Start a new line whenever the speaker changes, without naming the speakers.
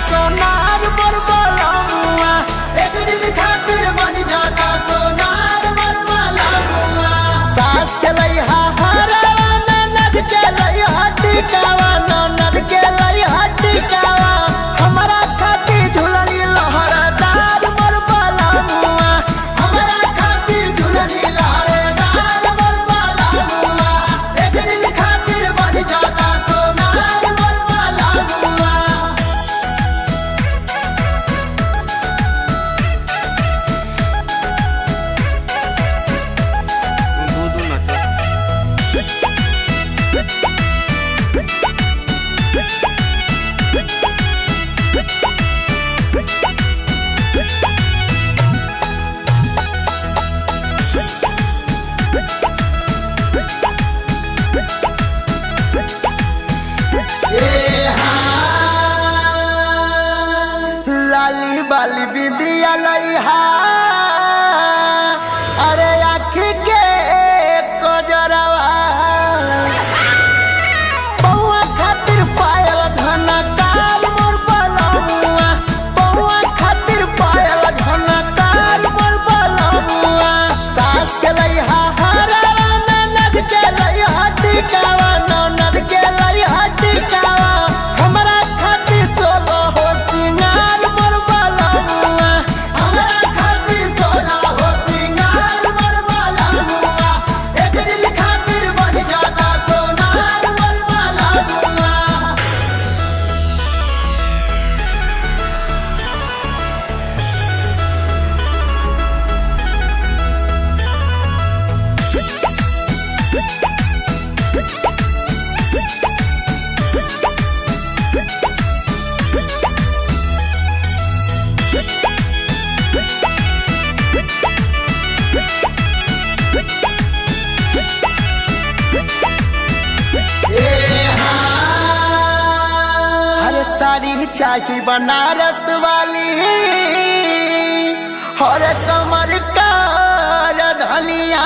सोनार मोर बलमुआ, एक दिन खातिर बन जाता सोनार मोर बलमुआ। सास के लइहा हरवा ननद के लइहा टिकावा, ननद के लइहा टिकावा, हमरा खातिर झुलनी लहरदार मोर बलमुआ, हमरा खातिर झुलनी लहरदार मोर बलमुआ, एक दिन खातिर बन जाता सोनार मोर बलमुआ।
दूध नाचो।
लाली बाली विदिया लइहा, अरे आँखी के कजरवा, बउआ खातिर पायल घना काल मोर बलमुआ, बउआ खातिर पायल घना काल मोर बलमुआ। सास के लइहा हरवा ननद के लइहा टिकावा, ननद के लइहा टिकावा, हमरा खातिर सोलो हो सिंगार मोर बलमुआ, हमरा खातिर सोना हो सिंगार मोर बलमुआ, एक दिन खातिर बन जाता सोनार मोर बलमुआ। हर साड़ी चाही बनारस वाली, हर कमर का धलिया,